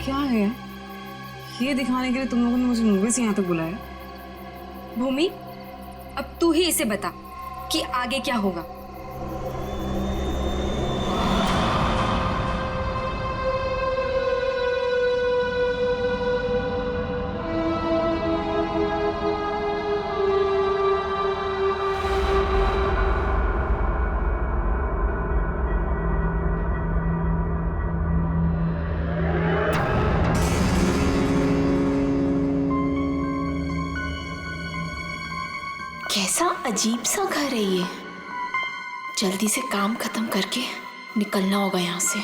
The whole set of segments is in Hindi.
क्या है ये दिखाने के लिए तुम लोगों ने मुझे मूवी से यहाँ तक बुलाया? भूमि, अब तू ही इसे बता कि आगे क्या होगा। कैसा अजीब सा घर है ये। जल्दी से काम खत्म करके निकलना होगा यहाँ से।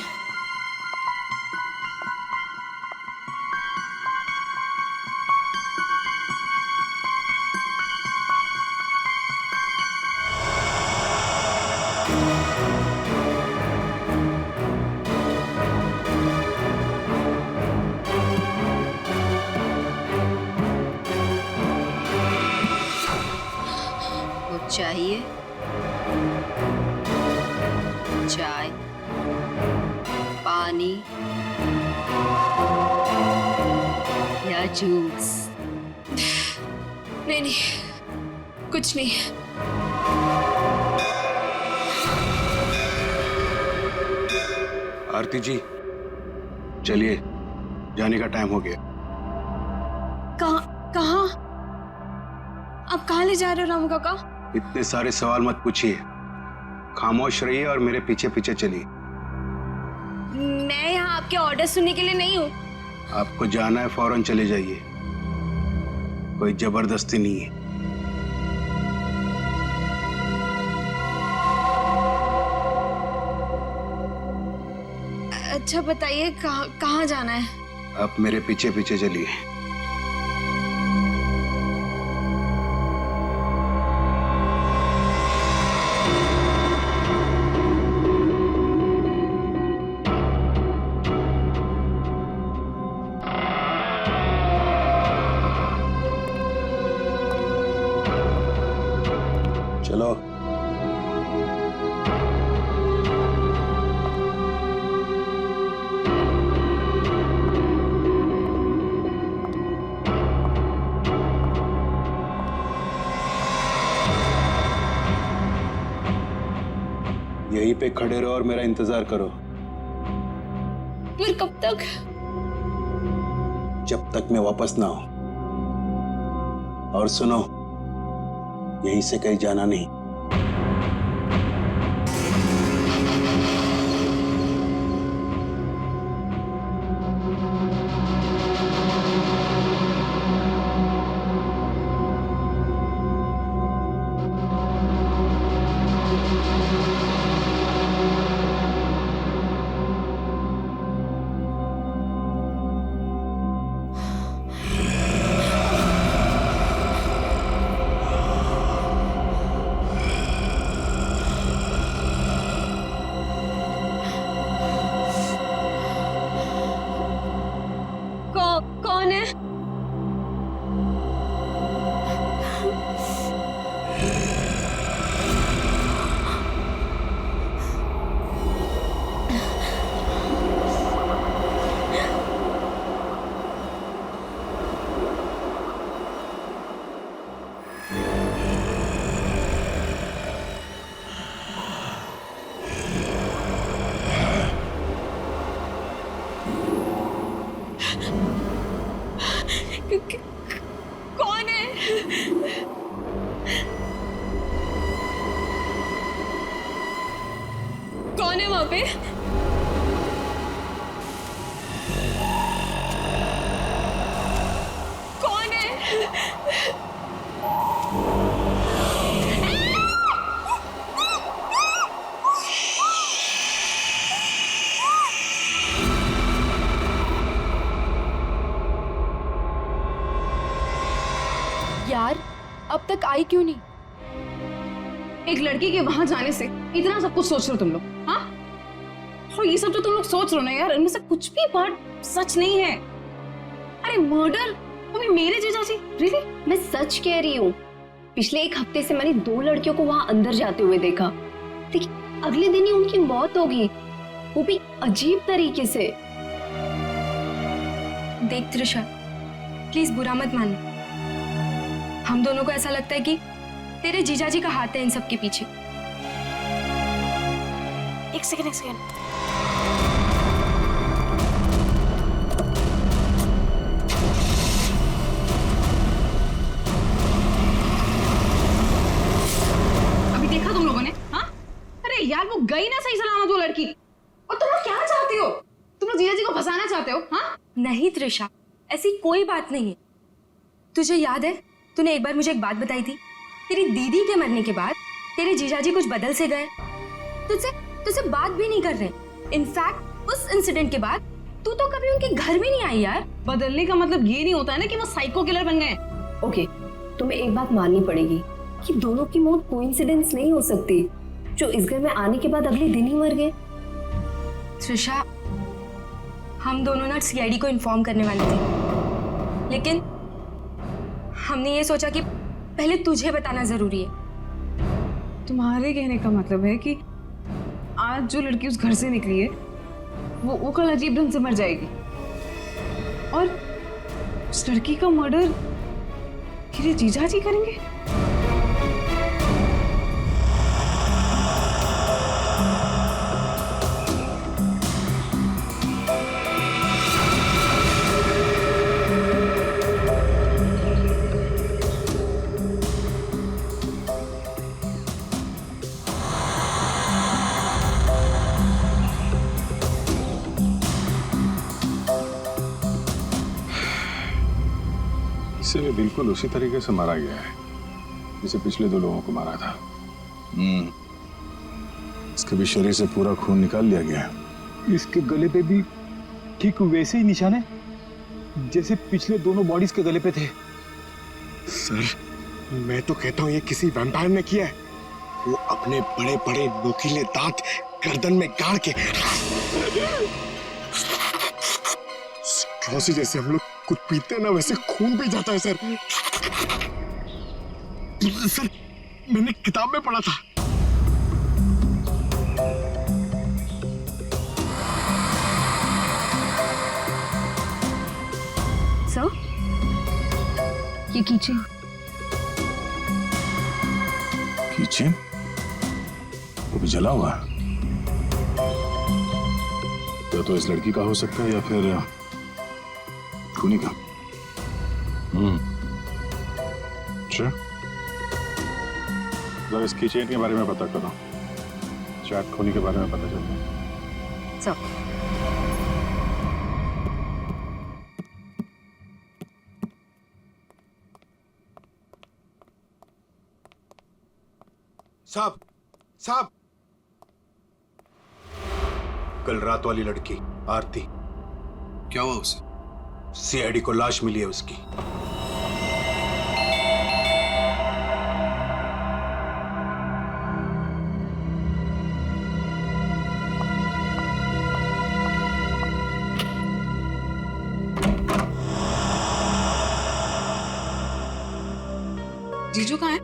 चाहिए चाय, पानी या जूस? नहीं, कुछ नहीं। आरती जी, चलिए, जाने का टाइम हो गया। कहाँ? अब कहाँ ले जा रहे हो रामू काका? इतने सारे सवाल मत पूछिए, खामोश रहिए और मेरे पीछे पीछे चलिए। मैं यहाँ आपके ऑर्डर सुनने के लिए नहीं हूँ। आपको जाना है, फौरन चले जाइए, कोई जबरदस्ती नहीं है। अच्छा बताइए, कहाँ जाना है? आप मेरे पीछे पीछे चलिए। चलो। यहीं पे खड़े रहो और मेरा इंतजार करो। फिर कब तक? जब तक मैं वापस ना आऊं। और सुनो, यहीं से कहीं जाना नहीं। कौन है? कौन है? कौन है वहां पे? कौन है? यार, अब तक आई क्यों नहीं? एक लड़की के वहां जाने से इतना सब कुछ सोच रहे हो तुम लोग? हाँ, और ये सब जो तुम लोग सोच रहे हो ना यार, इनमें से कुछ भी बात सच नहीं है। अरे मर्डर, अभी मेरे जीजा जी? रियली? मैं सच कह रही हूँ। पिछले एक हफ्ते से मैंने 2 लड़कियों को वहां अंदर जाते हुए देखा, लेकिन अगले दिन ही उनकी मौत हो गई, वो भी अजीब तरीके से। देख त्रिशा, प्लीज बुरा मत मान। हम दोनों को ऐसा लगता है कि तेरे जीजाजी का हाथ है इन सब के पीछे। एक सेकंड। अभी देखा तुम लोगों ने? हाँ, अरे यार वो गई ना सही सलामत वो लड़की। और तुम लोग क्या चाहती हो? तुम लोग जीजा जी को फंसाना चाहते हो? हाँ, नहीं त्रिशा, ऐसी कोई बात नहीं है। तुझे याद है तूने एक बार मुझे एक बात बताई थी, तेरी दीदी के मरने के बाद तेरे जीजाजी कुछ बदल से गए, तुझसे बात भी नहीं कर रहे। इनफैक्ट उस इंसिडेंट के बाद तू तो कभी उनके घर भी नहीं आई यार। बदलने का मतलब ये नहीं होता है ना कि वो साइको किलर बन गए। ओके, तुम्हें एक बात माननी पड़ेगी कि दोनों की मौत कोइंसिडेंस नहीं हो सकती, जो इस घर में आने के बाद अगले दिन ही मर गए। त्रिशा, हम दोनों ना सीआईडी को इन्फॉर्म करने वाले थे, लेकिन हमने ये सोचा कि पहले तुझे बताना जरूरी है। तुम्हारे कहने का मतलब है कि आज जो लड़की उस घर से निकली है वो कल अजीब ढंग से मर जाएगी, और उस लड़की का मर्डर मेरे जीजा जी करेंगे? इसे भी बिल्कुल उसी तरीके से मारा गया है जिसे पिछले 2 लोगों को मारा था। इसके भी शरीर से पूरा खून निकाल लिया गया है। इसके गले पे भी ठीक वैसे ही निशान है जैसे पिछले दोनों बॉडीज के गले पे थे। सर, मैं तो कहता हूँ ये किसी वैम्पायर ने किया है। वो अपने बड़े बड़े नोकीले दांत गर्दन में गाड़ के स्ट्रॉ से जैसे हम लोग कुछ पीते हैं ना, वैसे खून पी जाता है सर। सर, मैंने किताब में पढ़ा था। सर, ये कीचेन। कीचेन? वो भी जला हुआ है। या तो इस लड़की का हो सकता है या फिर खूनी का। अच्छा, जरा इस कीचेन के बारे में पता करो, शायद खूनी के बारे में पता चलता है। सर, साहब, कल रात वाली लड़की आरती, क्या हुआ उसे? सीआईडी को लाश मिली है उसकी। जीजू कहाँ है?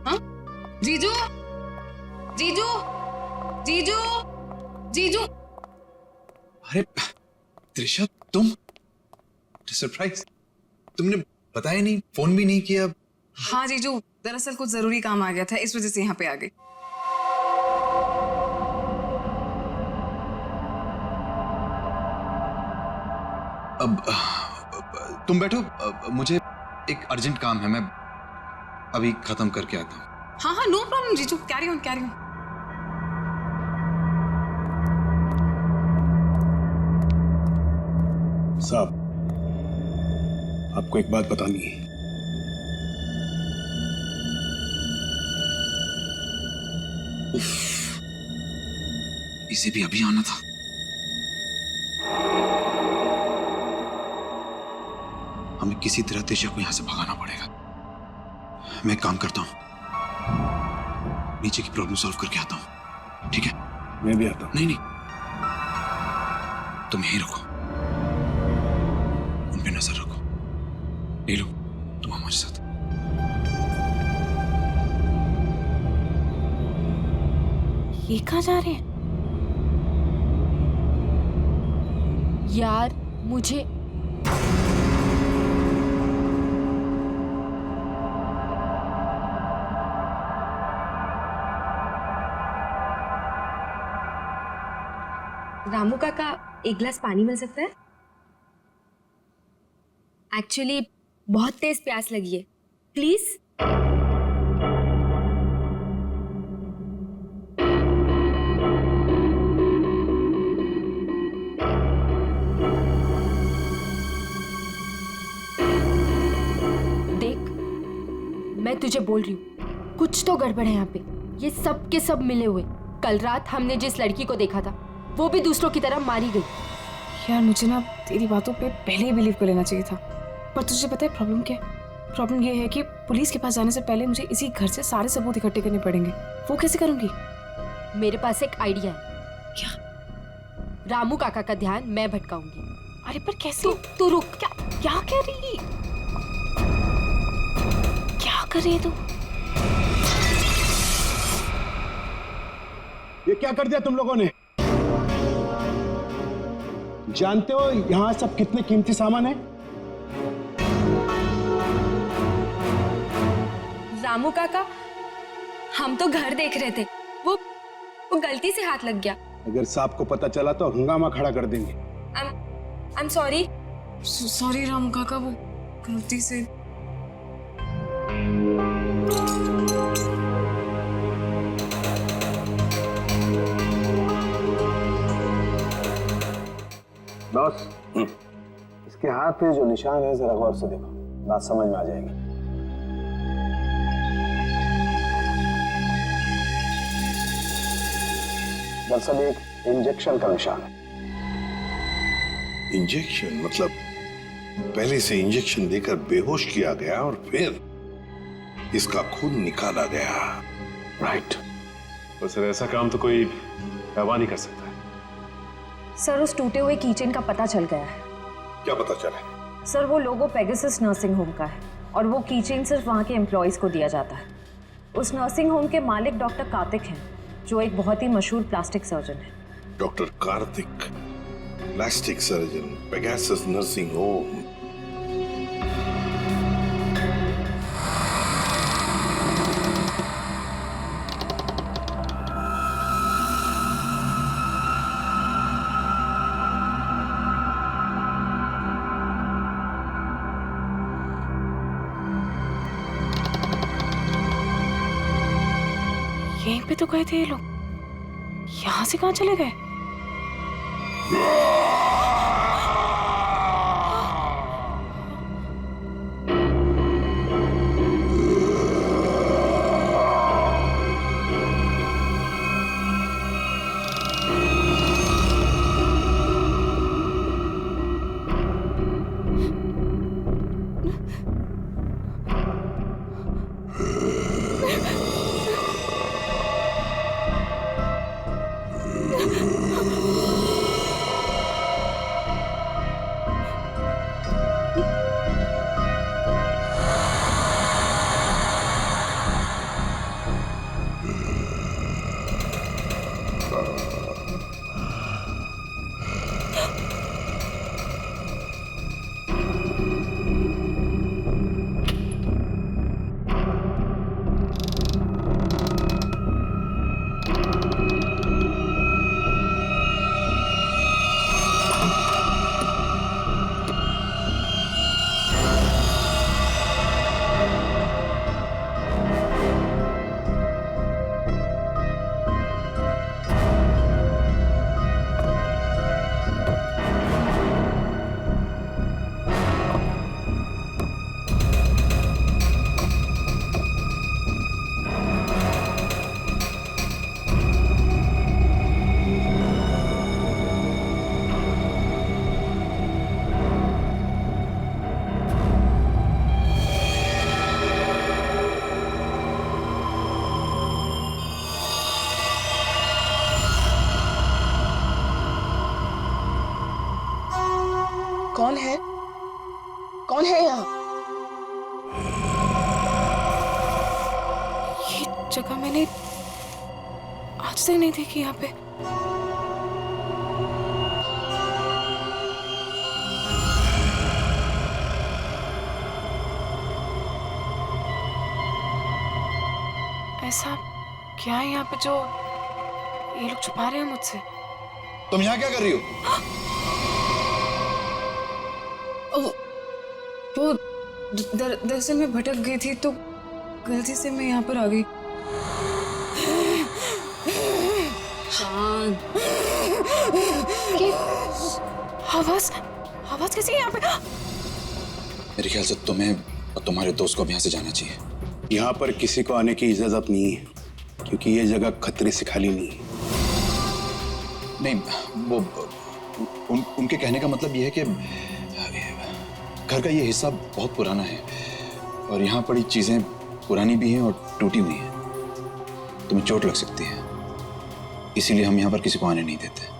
हाँ, जीजू, जीजू, जीजू, जीजू। अरे त्रिशा, तुम? सरप्राइज, तुमने बताया नहीं, फोन भी नहीं किया। हाँ जीजू, दरअसल कुछ जरूरी काम आ गया था, इस वजह से यहाँ पे आ गई। अब तुम बैठो, मुझे एक अर्जेंट काम है, मैं अभी खत्म करके आता हूँ। हाँ हाँ, नो प्रॉब्लम जीजू, कैरी ऑन कैरी ऑन। साहब, आपको एक बात बतानी है। इसे भी अभी आना था। हमें किसी तरह त्रिशा को यहां से भगाना पड़ेगा। मैं एक काम करता हूं, नीचे की प्रॉब्लम सॉल्व करके आता हूं, ठीक है? मैं भी आता हूं। नहीं, तुम यहीं रखो, उन पे नजर रखो। ले लो, तुम हमारे साथ। ये कहाँ जा रहे हैं? यार, रामू काका, एक गिलास पानी मिल सकता है? एक्चुअली बहुत तेज प्यास लगी है, प्लीज। देख, मैं तुझे बोल रही हूँ, कुछ तो गड़बड़ है यहाँ पे। ये सब के सब मिले हुए। कल रात हमने जिस लड़की को देखा था, वो भी दूसरों की तरह मारी गई। यार मुझे ना तेरी बातों पे पहले ही बिलीव कर लेना चाहिए था, पर तुझे पता है प्रॉब्लम क्या है? प्रॉब्लम ये है कि पुलिस के पास जाने से पहले मुझे इसी घर से सारे सबूत इकट्ठे करने पड़ेंगे। वो कैसे करूंगी? मेरे पास एक आइडिया है। क्या? रामू काका का ध्यान मैं भटकाऊंगी। अरे पर कैसे? तू रुक। क्या क्या कह रही है? क्या कर रही है तू? ये क्या कर दिया तुम लोगों ने? जानते हो यहां सब कितने कीमती सामान है? रामू काका, हम तो घर देख रहे थे, वो गलती से हाथ लग गया। अगर साहब को पता चला तो हंगामा खड़ा कर देंगे। I am sorry. Sorry Ramu काका, वो गलती से। बॉस, इसके हाथ पे जो निशान है जरा गौर से देखो, बात समझ में आ जाएगी। दरअसल एक इंजेक्शन का निशान है। इंजेक्शन मतलब पहले से इंजेक्शन देकर बेहोश किया गया और फिर इसका खून निकाला गया। राइट। पर सर ऐसा काम तो कोई गवाह नहीं कर सकता। सर, उस टूटे हुए कीचेन का पता चल गया है। क्या पता चला? सर, वो लोगो पेगासस नर्सिंग होम का है और वो कीचेन सिर्फ वहाँ के एम्प्लॉयज को दिया जाता है। उस नर्सिंग होम के मालिक डॉक्टर कार्तिक हैं, जो एक बहुत ही मशहूर प्लास्टिक सर्जन है। Doctor Kartik, plastic surgeon, Pegasus nursing home. यहीं पे तो गए थे ये लोग, यहाँ से कहाँ चले गए? कौन है? कौन है यहाँ? ये जगह मैंने आज तक नहीं देखी यहाँ पे। ऐसा क्या है यहाँ पे जो ये लोग छुपा रहे हैं मुझसे? तुम यहाँ क्या कर रही हो? वो दरअसल मैं भटक गई थी तो गलती से मैं यहाँ पर आ गई। शांत। आवाज कैसी है यहाँ पे? मेरे ख्याल से तुम्हें और तुम्हारे दोस्त को अब यहाँ से जाना चाहिए। यहाँ पर किसी को आने की इजाजत नहीं है क्योंकि ये जगह खतरे से खाली नहीं है। नहीं, वो उनके कहने का मतलब ये है कि घर का ये हिस्सा बहुत पुराना है और यहाँ पड़ी चीजें पुरानी भी हैं और टूटी हुई हैं। तुम्हें चोट लग सकती है, इसीलिए हम यहाँ पर किसी को आने नहीं देते।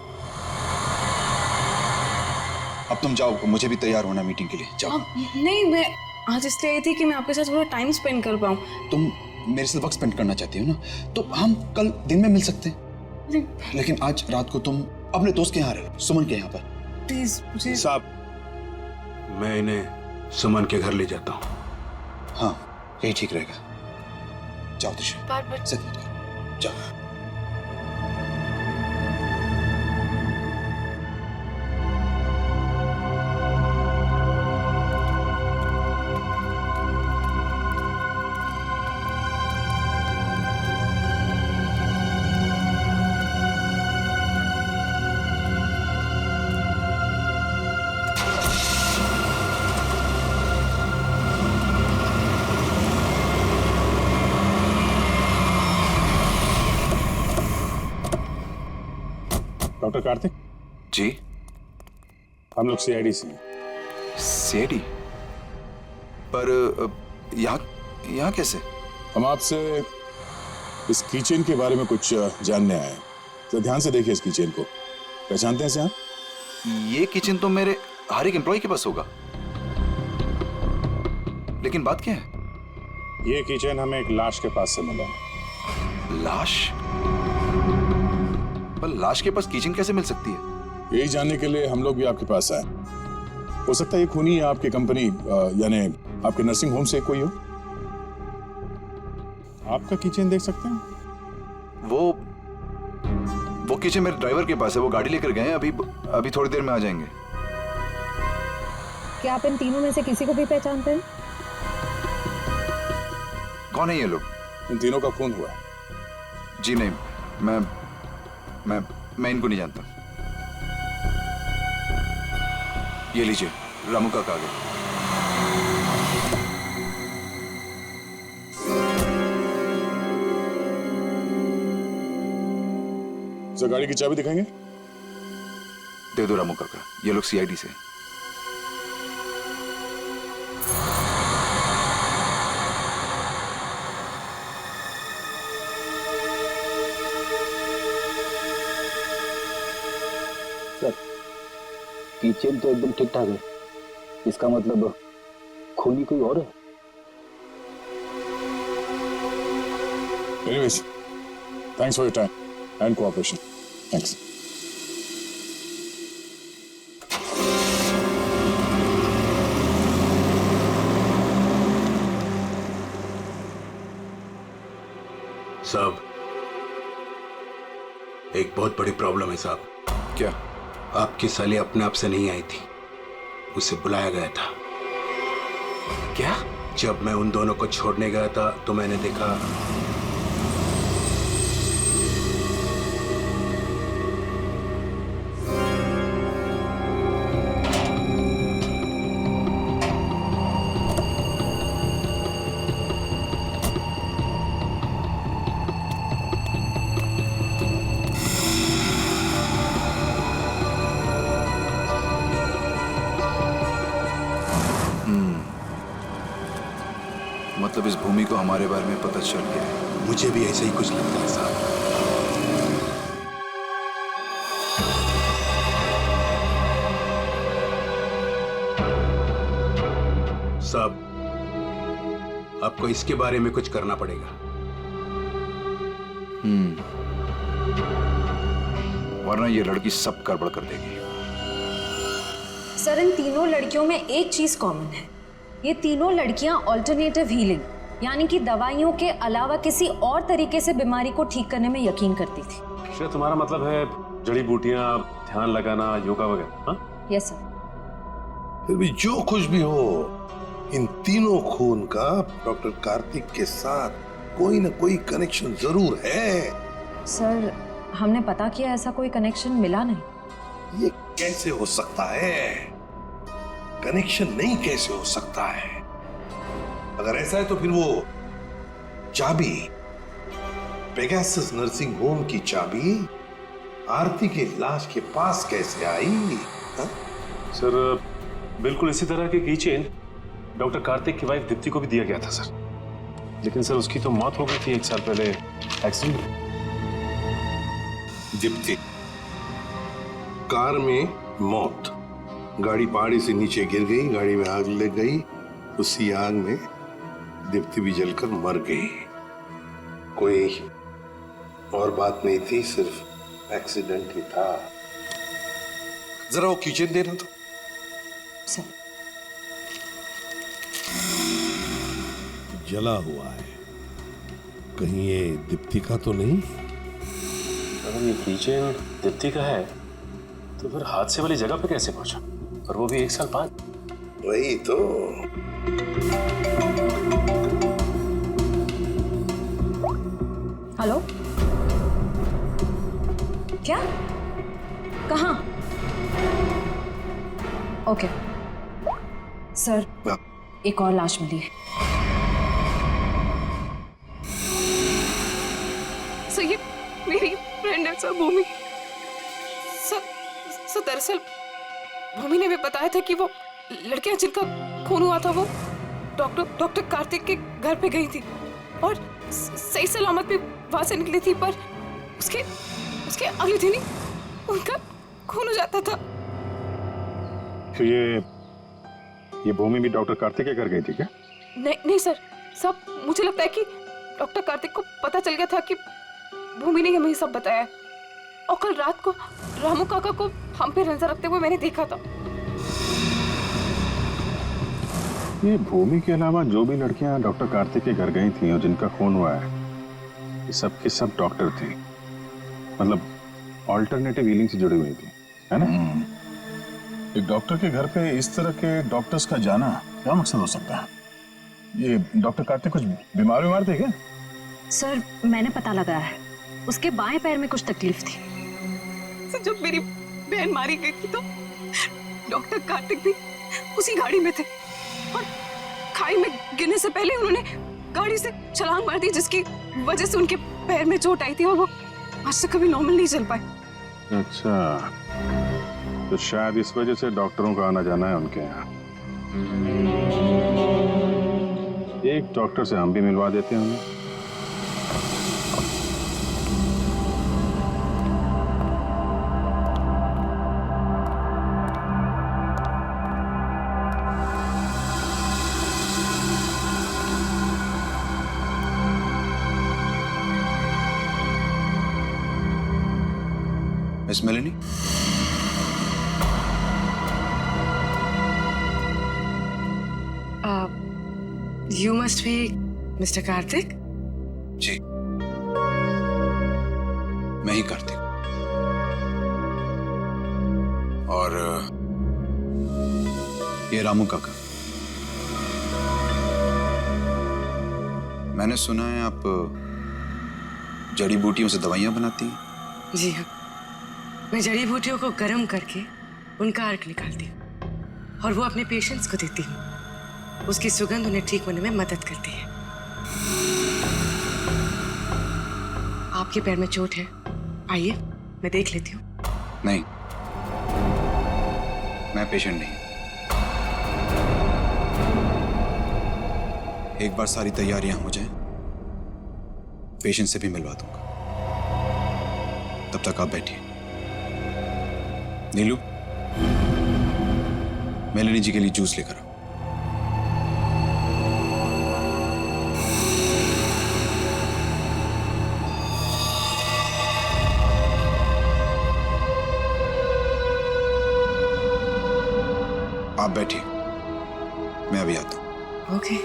अब तुम जाओ, मुझे भी तैयार होना मीटिंग के लिए। जाओ। नहीं, मैं आज इसलिए आई थी कि मैं आपके साथ थोड़ा टाइम स्पेंड कर पाऊँ। तुम मेरे साथ वक्त स्पेंड करना चाहती हो ना, तो हम कल दिन में मिल सकते हैं। लेकिन आज रात को तुम अपने दोस्त के यहाँ रहो, सुमन के यहाँ पर। प्लीज मुझे। साहब, मैं इन्हें सुमन के घर ले जाता हूँ। हाँ, यही ठीक रहेगा। जाओ दिशा, जिद मत करो, जाओ। डॉक्टर कार्तिक जी, हम लोग सीआईडी से हैं। सीआईडी? पर यहाँ कैसे? हम आपसे इस किचन के बारे में कुछ जानने आए हैं। तो ध्यान से देखिए इस किचन को। पहचानते हैं इसे आप? ये किचन तो मेरे हर एक एम्प्लॉय के पास होगा, लेकिन बात क्या है? ये किचन हमें एक लाश के पास से मिला है। लाश? पर लाश के पास किचन कैसे मिल सकती है? यही जानने के लिए हम लोग भी आपके पास आए। हो सकता है ये खूनी आपकी कंपनी यानी आपके नर्सिंग होम से कोई हो। आपका किचन देख सकते हैं? वो किचन मेरे ड्राइवर के पास है, वो गाड़ी लेकर गए हैं। अभी थोड़ी देर में आ जाएंगे। क्या आप इन तीनों में से किसी को भी पहचानते हैं? कौन है ये लोग? इन तीनों का खून हुआ है। जी नहीं, मैं इनको नहीं जानता। ये लीजिए, रामू का कागज। सर, गाड़ी की चाबी दिखाएंगे? दे दो रामू काका, ये लोग सीआईडी से। सर, किचन तो एकदम ठीक ठाक है। इसका मतलब खूनी कोई और है। Anyways, thanks for your time and cooperation. Thanks. साहब, एक बहुत बड़ी प्रॉब्लम है साहब। क्या? आपकी साली अपने आप से नहीं आई थी, उसे बुलाया गया था। क्या? जब मैं उन दोनों को छोड़ने गया था तो मैंने देखा मतलब इस भूमि को हमारे बारे में पता चल गया है। मुझे भी ऐसा ही कुछ लगता है साहब। साहब, आपको इसके बारे में कुछ करना पड़ेगा। वरना ये लड़की सब गड़बड़ कर देगी। सर, इन तीनों लड़कियों में एक चीज कॉमन है। ये तीनों लड़कियां ऑल्टरनेटिव हीलिंग यानी कि दवाइयों के अलावा किसी और तरीके से बीमारी को ठीक करने में यकीन करती थी। श्रेया, तुम्हारा मतलब है जड़ी बूटियां, ध्यान लगाना, योगा वगैरह? हाँ? Yes sir. फिर भी जो कुछ भी हो, इन तीनों खून का डॉक्टर कार्तिक के साथ कोई ना कोई कनेक्शन जरूर है। सर, हमने पता किया, ऐसा कोई कनेक्शन मिला नहीं। ये कैसे हो सकता है? कनेक्शन नहीं कैसे हो सकता है? अगर ऐसा है तो फिर वो चाबी, पेगासस नर्सिंग होम की चाबी आरती के लाश के पास कैसे आई? हा? सर, बिल्कुल इसी तरह की कीचेन डॉक्टर कार्तिक की वाइफ दीप्ति को भी दिया गया था सर। लेकिन सर उसकी तो मौत हो गई थी 1 साल पहले एक्सीडेंट में। दीप्ति, कार में मौत, गाड़ी पहाड़ी से नीचे गिर गई, गाड़ी में आग लग गई, उसी आग में दीप्ति भी जलकर मर गई। कोई और बात नहीं थी, सिर्फ एक्सीडेंट ही था। जरा वो किचन देना तो। सर, जला हुआ है, कहीं ये दीप्ति का तो नहीं? अगर ये कीचेन दीप्ति का है तो फिर हादसे वाली जगह पे कैसे पहुंचा, और वो भी 1 साल बाद? वही तो। हेलो, क्या? कहाँ? ओके सर, एक और लाश मिली है। सर, ये मेरी फ्रेंड है सर, भूमि। सर दरअसल भूमि ने भी बताया था कि वो लड़कियां जिनका खून हुआ था वो डॉक्टर कार्तिक के घर पे गई थी और सही सलामत भी वहां से निकली थी, पर उसके अगले दिन ही उनका खून हो जाता था। तो ये भूमि भी डॉक्टर कार्तिक के घर गई थी क्या? नहीं सर, सब मुझे लगता है कि डॉक्टर कार्तिक को पता चल गया था कि भूमि ने हमें सब बताया, और कल रात को रामू काका को हम पे नजर रखते हुए मैंने देखा था। ये भूमि के अलावा जो भी लड़कियां डॉक्टर कार्तिक के घर गई थी और जिनका खून हुआ है, ये सब के सब डॉक्टर थे, मतलब ऑल्टरनेटिव हीलिंग से जुड़ी हुई थी, है ना? एक डॉक्टर के घर पे इस तरह के डॉक्टर्स का जाना क्या मकसद हो सकता है? ये डॉक्टर कार्तिक कुछ बीमार थे क्या? सर, मैंने पता लगाया है, उसके बाएं पैर में कुछ तकलीफ थी। सर, जब मेरी बहन मारी गई थी तो डॉक्टर कार्तिक भी उसी गाड़ी में थे, और खाई में गिरने से पहले उन्होंने गाड़ी से छलांग मार दी, जिसकी वजह से उनके पैर में चोट आई थी और वो आज तक कभी नॉर्मल नहीं चल पाए। अच्छा, तो शायद इस वजह से डॉक्टरों का आना जाना है उनके यहाँ। एक डॉक्टर से हम भी मिलवा देते हैं उन्हें। Miss Meloni, You must be Mr. Karthik? जी, मैं ही कार्तिक। और ये रामू काका। मैंने सुना है आप जड़ी बूटियों से दवाइयां बनाती हैं। जी हाँ, मैं जड़ी बूटियों को गर्म करके उनका अर्क निकालती हूँ और वो अपने पेशेंट्स को देती हूँ। उसकी सुगंध उन्हें ठीक होने में मदद करती है। आपके पैर में चोट है, आइए मैं देख लेती हूँ। नहीं, मैं पेशेंट नहीं। एक बार सारी तैयारियां हो जाएं, पेशेंट से भी मिलवा दूंगा। तब तक आप बैठिए। नीलू, मेलेनी जी के लिए जूस लेकर आओ। आप बैठिए, मैं अभी आता हूं। ओके।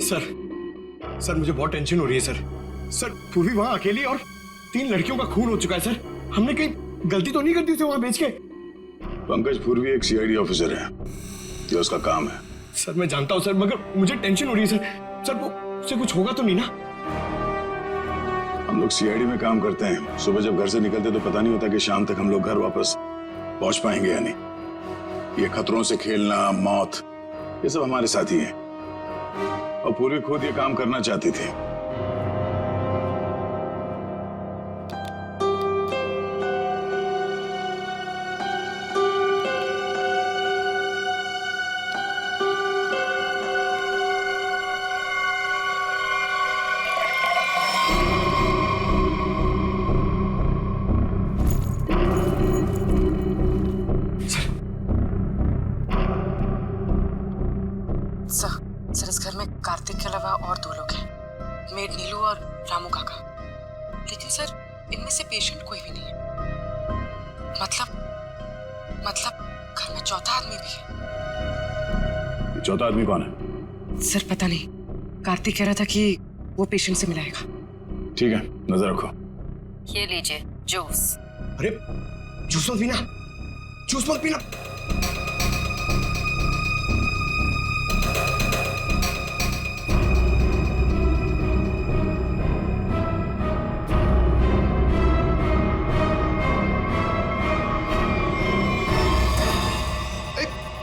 सर मुझे बहुत टेंशन हो रही है सर पूर्वी वहां अकेली और 3 लड़कियों का खून हो चुका है सर। हमने कहीं गलती तो नहीं कर दी उसे वहां भेज के? पंकज पूर्वी एक सीआईडी ऑफिसर है, ये उसका काम है। सर मैं जानता हूं सर, मगर मुझे टेंशन हो रही है सर वो उससे कुछ होगा तो नहीं ना? हम लोग सीआईडी में काम करते हैं, सुबह जब घर से निकलते तो पता नहीं होता कि शाम तक हम लोग घर वापस पहुंच पाएंगे या नहीं। ये खतरों से खेलना, मौत, ये सब हमारे साथी हैं और पूर्वी खुद ये काम करना चाहती थी। सर इस घर में कार्तिक के अलावा और 2 लोग हैं, मेड नीलू और रामू काका। लेकिन सर इनमें से पेशेंट कोई भी नहीं है। मतलब घर में चौथा आदमी भी है। ये चौथा आदमी कौन है? सर पता नहीं, कार्तिक कह रहा था कि वो पेशेंट से मिलाएगा। ठीक है, नजर रखो। ये लीजिए जूस। अरे जूस मत पीना, जूस मत पीना।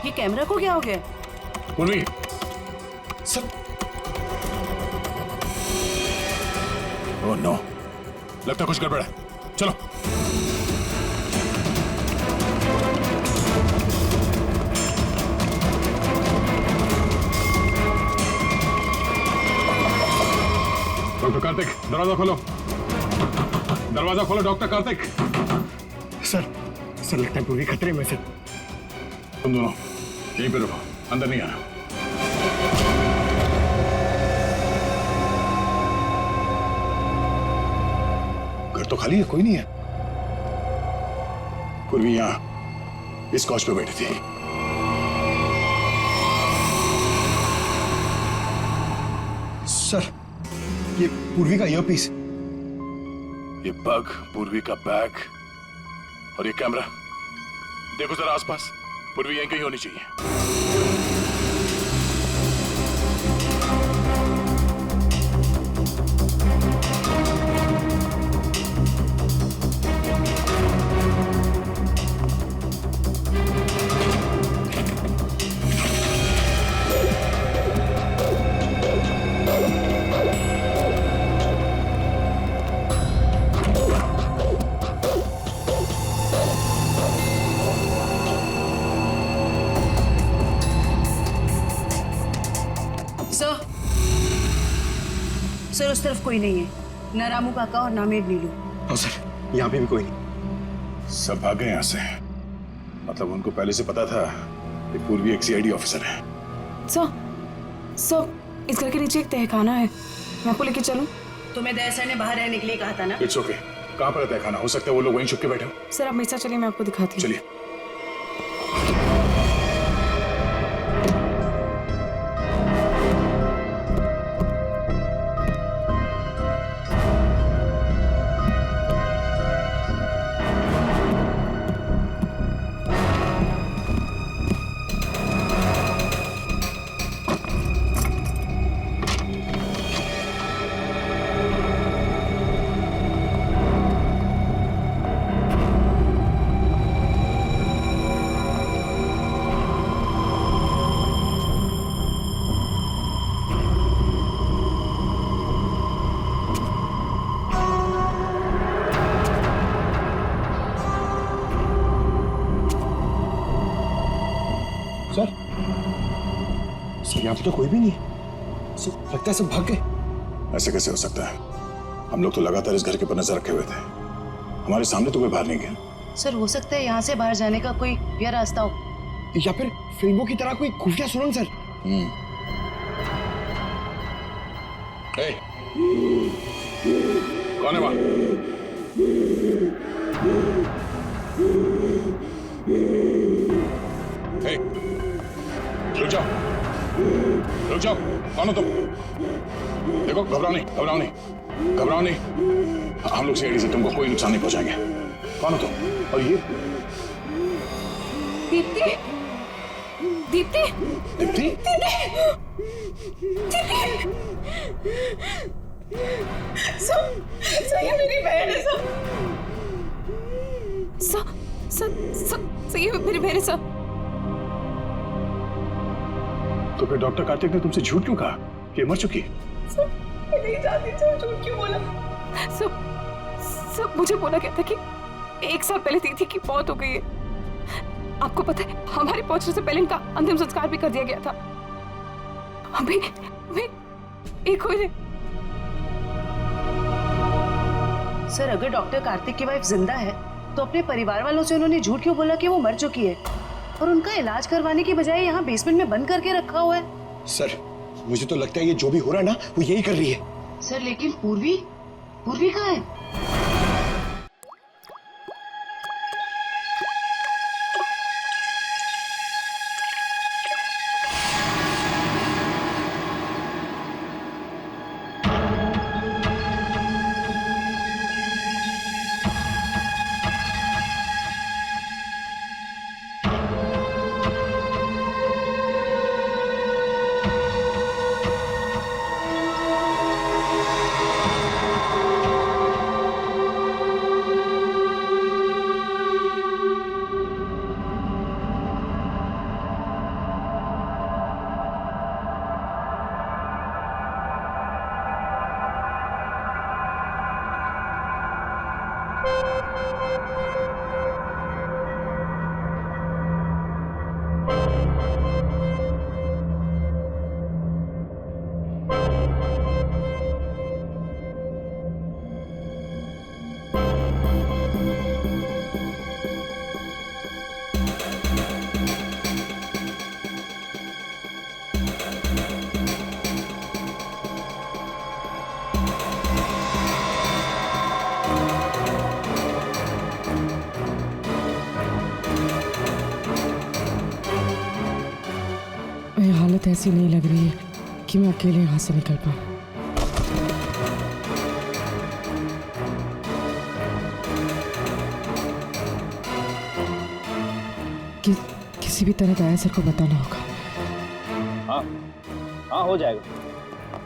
ये कैमरा को क्या हो गया? पूर्वी, सर ओह नो, लगता कुछ गड़बड़ है। चलो। डॉक्टर कार्तिक, दरवाजा खोलो। दरवाजा खोलो डॉक्टर कार्तिक। सर लगता है पूरी खतरे में। सर तुम दोनों यहीं पे रुको, अंदर नहीं आना। घर तो खाली है, कोई नहीं है। पूर्वी यहां इस कॉच पे बैठी थी। सर ये पूर्वी का ईयरपीस, ये पग, पूर्वी का बैग और ये कैमरा। देखो जरा आसपास, पूर्वी यहीं कहीं होनी चाहिए। सर उस तरफ कोई नहीं है, ना रामू काका और ना मेड नीलू। हाँ सर, यहाँ पे भी कोई नहीं। सब भागे यहाँ से। मतलब उनको पहले से पता था कि पूर्वी एक सीआईडी ऑफिसर है। सर इस घर के नीचे एक तहखाना है, मैं आपको लेके चलूं? तुम्हें दया सर ने बाहर रहने के लिए कहा था ना? It's okay. कहाँ पर है तहखाना? हो सकता है वो लोग वहीं छुप के बैठे हो। सर आप मेरे साथ चलिए, मैं आपको दिखाती हूँ। चलिए। सर यहाँ पे तो कोई भी नहीं है। सर लगता है सब भाग गए। ऐसे कैसे हो सकता है? हम लोग तो लगातार इस घर के ऊपर नजर रखे हुए थे, हमारे सामने तो कोई बाहर नहीं गया। सर हो सकता है यहाँ से बाहर जाने का कोई या रास्ता हो, या फिर फिल्मों की तरह कोई खुफिया सुरंग। सर कौन है वहां? रुक जाओ। रुक जाओ, कौन हो तुम? देखो, घबराओ नहीं। हम लोग सीआईडी से तुमको कोई नुकसान नहीं पहुंचाएंगे। कौन हो तुम? और ये दीप्ति। दीप्ति। दीप्ति? ये मेरी बहन है। ये मेरी बहन है। तो फिर डॉक्टर कार्तिक ने तुमसे झूठ क्यों कहा कि मर चुकी? नहीं जानती, झूठ क्यों बोला? सब मुझे बोला गया था कि 1 साल पहले दीदी की मौत हो गई है। आपको पता है, हमारे पहुंचने से पहले इनका अंतिम संस्कार भी कर दिया गया था। अभी एक हुए। सर, अगर डॉक्टर कार्तिक की वाइफ जिंदा है तो अपने परिवार वालों से उन्होंने झूठ क्यों बोला कि वो मर चुकी है और उनका इलाज करवाने की बजाय यहाँ बेसमेंट में बंद करके रखा हुआ है? सर, मुझे तो लगता है ये जो भी हो रहा है ना, वो यही कर रही है। सर, लेकिन पूर्वी कहाँ है? हालत ऐसी नहीं लग रही है कि मैं अकेले यहाँ से निकल पाऊँ। किसी भी तरह दया सर को बताना होगा। हाँ हो जाएगा।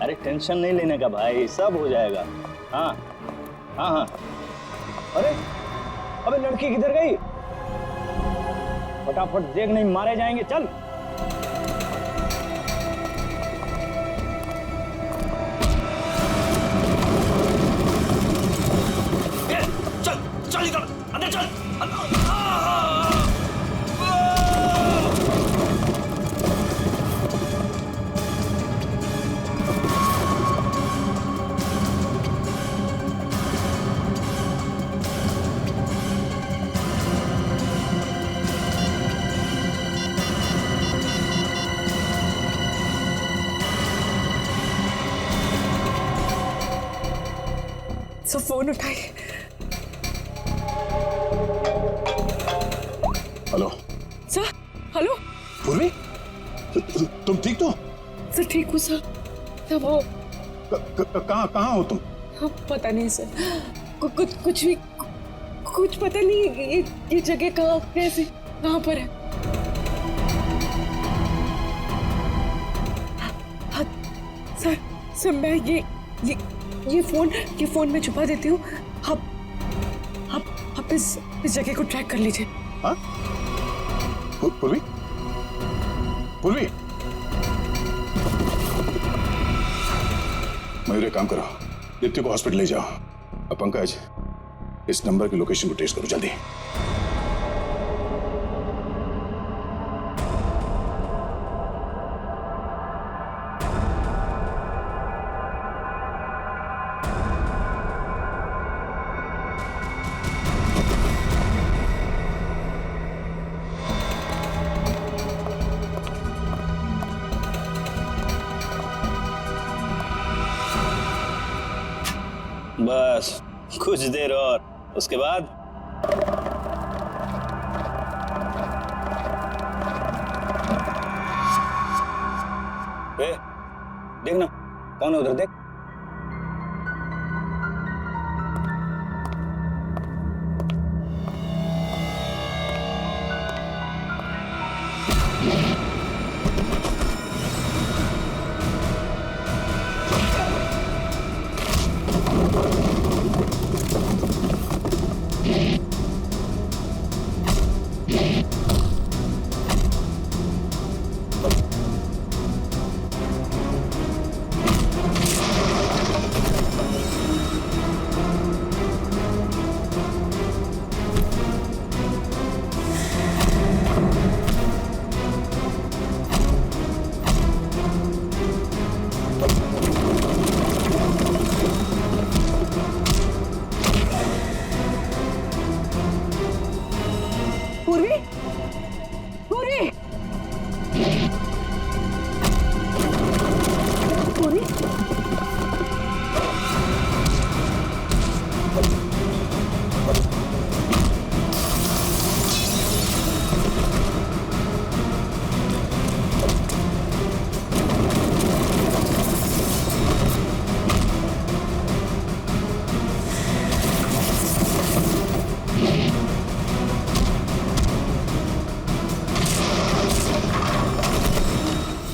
अरे टेंशन नहीं लेने का भाई, सब हो जाएगा। हाँ। अरे अबे लड़की किधर गई? फटाफट देख, नहीं मारे जाएंगे। चल निकल, अंदर चल। सो फोन उठाइए। Hello sir. हेलो पूर्वी, तुम ठीक तो? सर ठीक हूँ सर। तब वो कहाँ हो तुम? हाँ, पता नहीं सर, कुछ पता नहीं ये जगह कहाँ, कैसे, कहाँ पर है। हाँ, सर मैं ये फोन में छुपा देती हूँ। आप इस जगह को ट्रैक कर लीजिए। हाँ? पूर्वी, मयूर एक काम करो, दीप्ति को हॉस्पिटल ले जाओ। अब पंकज, इस नंबर की लोकेशन को ट्रेस करो जल्दी। बस कुछ देर और, उसके बाद देख ना कौन है उधर, देख। पूर्वी, पूर्वी, पूर्वी,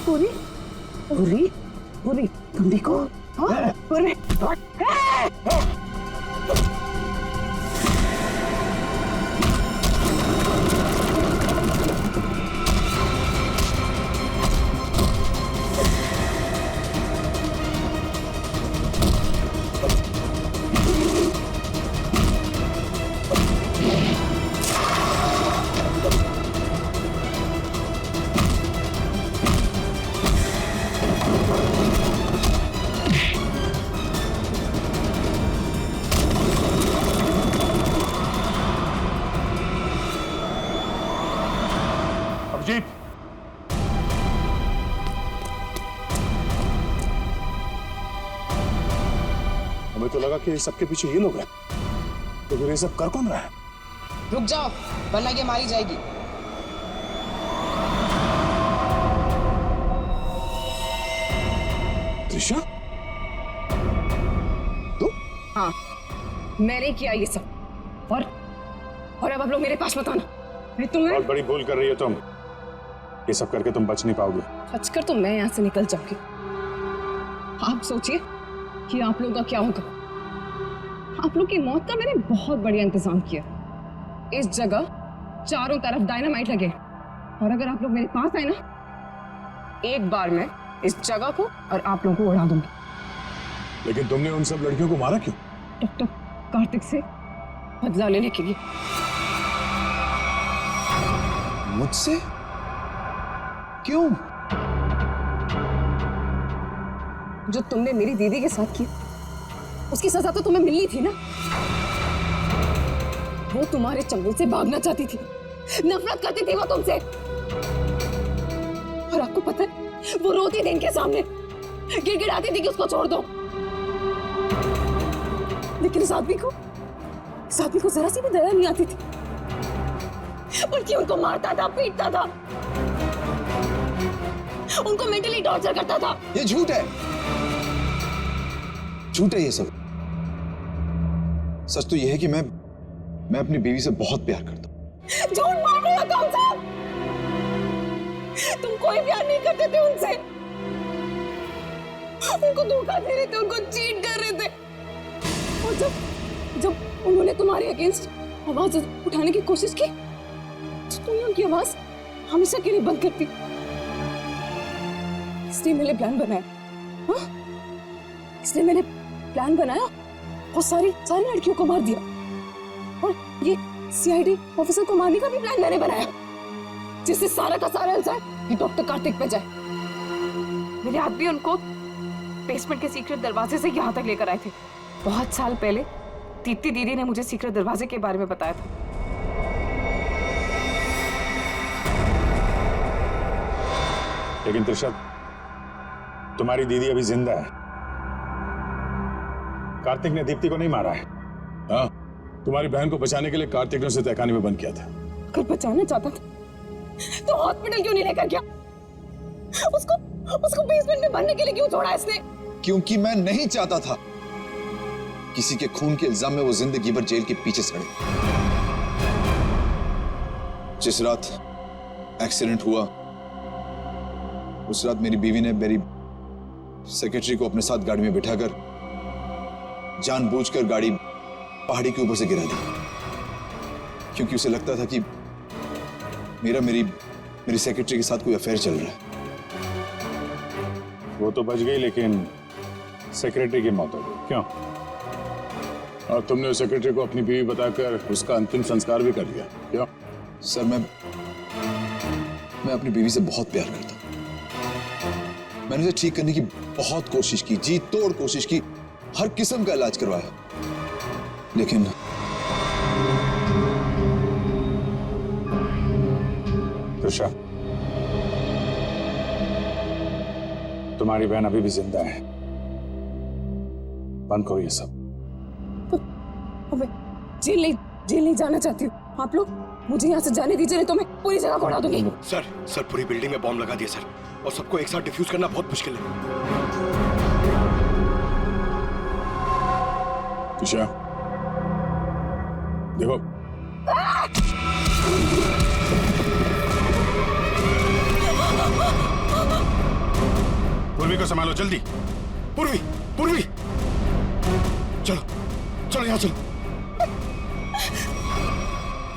पूरी, पूरी, पूरी, तुम देखो, हाँ, पूरी, अभिजीत, हमें तो लगा कि सबके पीछे ये लोग हैं, तो फिर ये सब कर कौन रहा है? रुक जाओ वरना ये मारी जाएगी। त्रिशा, हाँ, मैंने किया ये सब, और अब आप लोग मेरे पास मत आना। मैं तुम्हें बहुत बड़ी भूल कर रही हो तुम। ये सब करके तुम बच नहीं पाओगे। बचकर तो मैं यहाँ से निकल जाऊंगी। आप सोचिए कि आप लोगों का क्या होगा। आप लोग की मौत का मैंने बहुत बढ़िया इंतजाम किया। इस जगह चारों तरफ डायनामाइट लगे, और अगर आप लोग मेरे पास आए ना, एक बार मैं इस जगह को और आप लोगों को उड़ा दूंगी। लेकिन तुमने उन सब लड़कियों को मारा क्यों? डॉक्टर कार्तिक से बदला लेने के लिए। मुझसे? क्यों? जो तुमने मेरी दीदी के साथ की, उसकी सजा तो तुम्हें मिलनी थी ना। वो तुम्हारे चंगुल से भागना चाहती थी, नफरत करती थी वो तुमसे। और आपको पता है, वो रोती थी इनके सामने, गिड़गिड़ाती थी कि उसको छोड़ दो। लेकिन इस आदमी को जरा सी भी दया नहीं आती थी, बल्कि उनको मारता था, पीटता था, उनको मेंटली टॉर्चर करता था। ये झूठ है, झूठ है ये सब। सच तो ये है कि मैं अपनी बीवी से बहुत प्यार करता हूँ। झूठ मारने का कौन सा? तुम कोई प्यार नहीं करते थे उनसे, उनको धोखा दे रहे थे, उनको चीट कर रहे थे। और जब उन्होंने तुम्हारे अगेंस्ट आवाज उठाने की कोशिश की, तो तुमने उनकी आवाज हमेशा के लिए बंद कर दी। इसलिए मैंने प्लान बनाया, हाँ? इसलिए मैंने प्लान बनाया और सारी लड़कियों को मार दिया। और ये सीआईडी ऑफिसर को मारने का भी प्लान मैंने बनाया, जिससे सारा का सारा इल्जाम ये डॉक्टर कार्तिक पे जाए। मेरे आदमी उनको बेसमेंट के सीक्रेट दरवाजे से यहाँ तक लेकर आए थे। बहुत साल पहले दीप्ति दीदी ने मुझे सीक्रेट दरवाजे के बारे में बताया था। लेकिन त्रिशा, तुम्हारी दीदी अभी जिंदा है। कार्तिक ने दीप्ति को नहीं मारा है। हाँ, तुम्हारी बहन को बचाने के लिए कार्तिक ने उसे तहखाने में बंद किया था। अगर बचाना चाहता था तो हॉस्पिटल क्यों नहीं लेकर गया? उसको बेसमेंट में भरने के लिए क्यों छोड़ा इसने? क्योंकि मैं नहीं चाहता था किसी के खून के इल्जाम में वो जिंदगी भर जेल के पीछे सड़े। जिस रात एक्सीडेंट हुआ उस रात मेरी बीवी ने मेरी सेक्रेटरी को अपने साथ गाड़ी में बिठाकर जानबूझकर गाड़ी पहाड़ी के ऊपर से गिरा दी, क्योंकि उसे लगता था कि मेरी सेक्रेटरी के साथ कोई अफेयर चल रहा है। वो तो बच गई, लेकिन सेक्रेटरी की मौत हो गई। क्यों? और तुमने उस सेक्रेटरी को अपनी बीवी बताकर उसका अंतिम संस्कार भी कर लिया, क्यों? सर मैं अपनी बीवी से बहुत प्यार करता हूं। मैंने उसे ठीक करने की बहुत कोशिश की, जी तोड़ कोशिश की, हर किस्म का इलाज करवाया, लेकिन त्रिशा, तुम्हारी बहन अभी भी जिंदा है। बंद करो ये सब। जेल नहीं जाना चाहती हूँ। आप लोग मुझे यहाँ से जाने दीजिए, नहीं तो मैं पूरी जगह को उड़ा दूंगी। सर पूरी बिल्डिंग में बॉम्ब लगा दिया सर, और सबको एक साथ डिफ्यूज करना बहुत मुश्किल है। त्रिशा, देखो पूर्वी को संभालो जल्दी। पूर्वी चलो यहाँ चलो।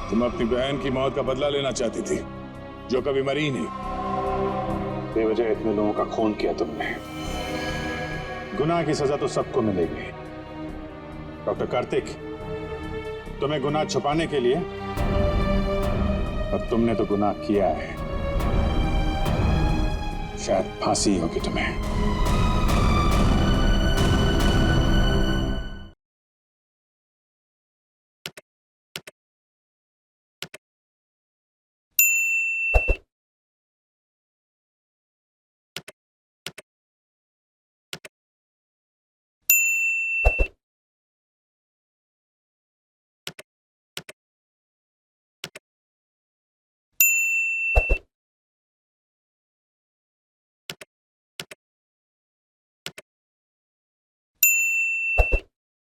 तुम अपनी बहन की मौत का बदला लेना चाहती थी, जो कभी मरी ही नहीं। बेवजह इतने लोगों का खून किया तुमने, गुनाह की सजा तो सबको मिलेगी। डॉक्टर कार्तिक, तुम्हें गुनाह छुपाने के लिए, और तुमने तो गुनाह किया है, शायद फांसी होगी तुम्हें।